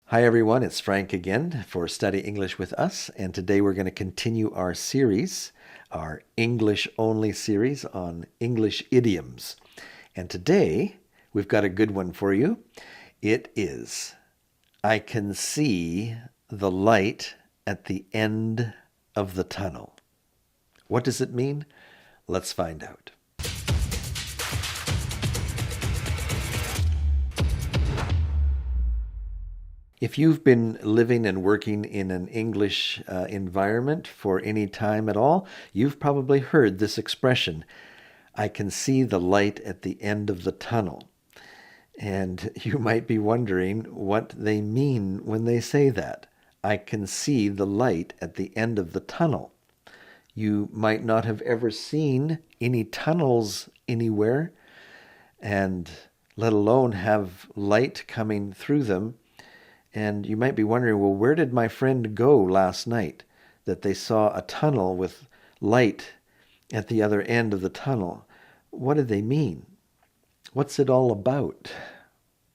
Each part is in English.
Hi everyone, it's Frank again for Study English with Us, and today we're going to continue our series, our English only series on English idioms. And today we've got a good one for you. It is, I can see the light at the end of the tunnel. What does it mean? Let's find out. If you've been living and working in an English environment for any time at all, you've probably heard this expression, I can see the light at the end of the tunnel. And you might be wondering what they mean when they say that. I can see the light at the end of the tunnel. You might not have ever seen any tunnels anywhere, and let alone have light coming through them. And you might be wondering, well, where did my friend go last night that they saw a tunnel with light at the other end of the tunnel? What do they mean? What's it all about?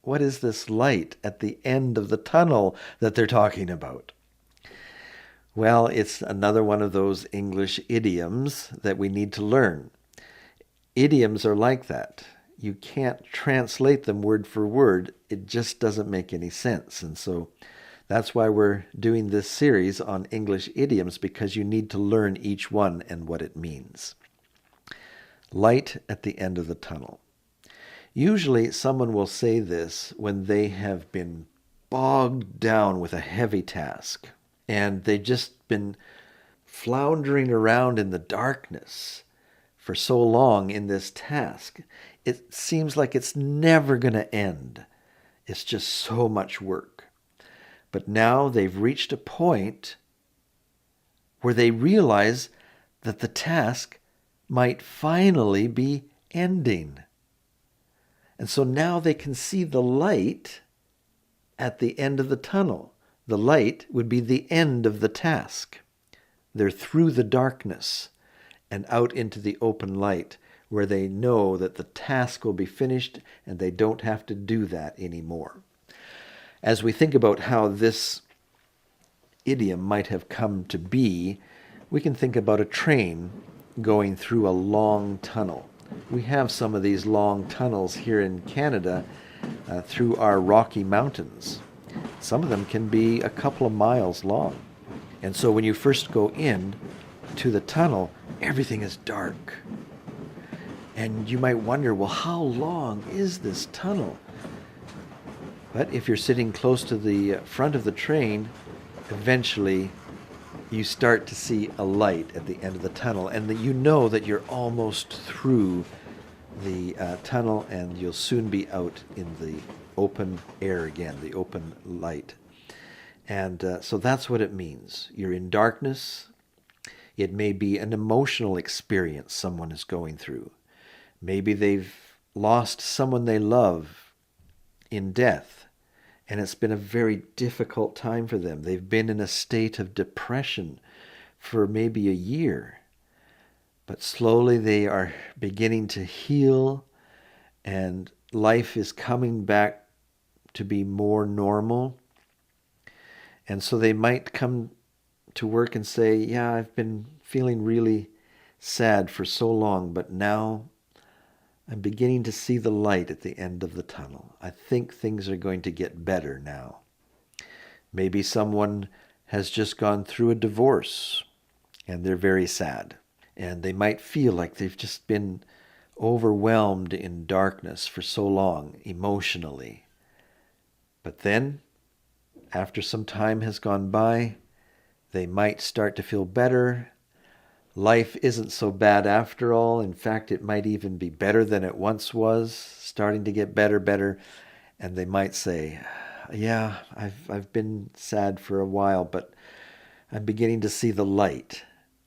What is this light at the end of the tunnel that they're talking about? Well, it's another one of those English idioms that we need to learn. Idioms are like that. You can't translate them word for word. It just doesn't make any sense. And so that's why we're doing this series on English idioms, because you need to learn each one and what it means. Light at the end of the tunnel. Usually someone will say this when they have been bogged down with a heavy task and they've just been floundering around in the darkness for so long in this task. It seems like it's never going to end. It's just so much work. But now they've reached a point where they realize that the task might finally be ending. And so now they can see the light at the end of the tunnel. The light would be the end of the task. They're through the darkness and out into the open light, where they know that the task will be finished and they don't have to do that anymore. As we think about how this idiom might have come to be, we can think about a train going through a long tunnel. We have some of these long tunnels here in Canada through our Rocky Mountains. Some of them can be a couple of miles long. And so when you first go in to the tunnel, everything is dark. And you might wonder, well, how long is this tunnel? But if you're sitting close to the front of the train, eventually you start to see a light at the end of the tunnel, and that you know that you're almost through the tunnel and you'll soon be out in the open air again, the open light. And so that's what it means. You're in darkness. It may be an emotional experience someone is going through. Maybe they've lost someone they love in death, and it's been a very difficult time for them. They've been in a state of depression for maybe a year, but slowly they are beginning to heal, and life is coming back to be more normal. And so they might come to work and say, yeah, I've been feeling really sad for so long, but now I'm beginning to see the light at the end of the tunnel. I think things are going to get better now. Maybe someone has just gone through a divorce and they're very sad. And they might feel like they've just been overwhelmed in darkness for so long, emotionally. But then, after some time has gone by, they might start to feel better. Life isn't so bad after all. In fact, it might even be better than it once was, starting to get better. And they might say, yeah, I've been sad for a while, but I'm beginning to see the light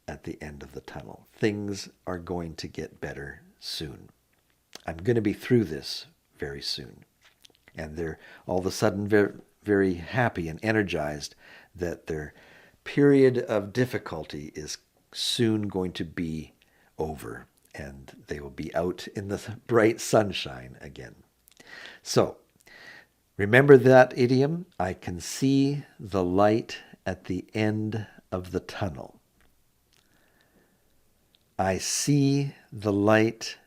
at the end of the tunnel. Things are going to get better soon. I'm going to be through this very soon. And they're all of a sudden very, very happy and energized that their period of difficulty is soon going to be over, and they will be out in the bright sunshine again. So Remember that idiom? I can see the light at the end of the tunnel. I see the light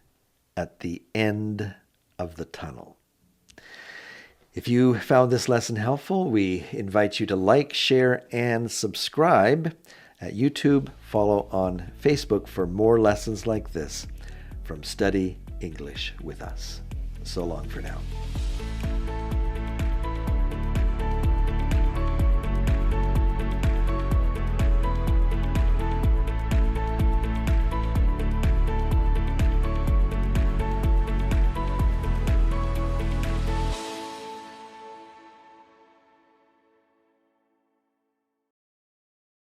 at the end of the tunnel. If you found this lesson helpful, we invite you to like, share, and subscribe at YouTube. Follow on Facebook for more lessons like this from Study English with us. So long for now.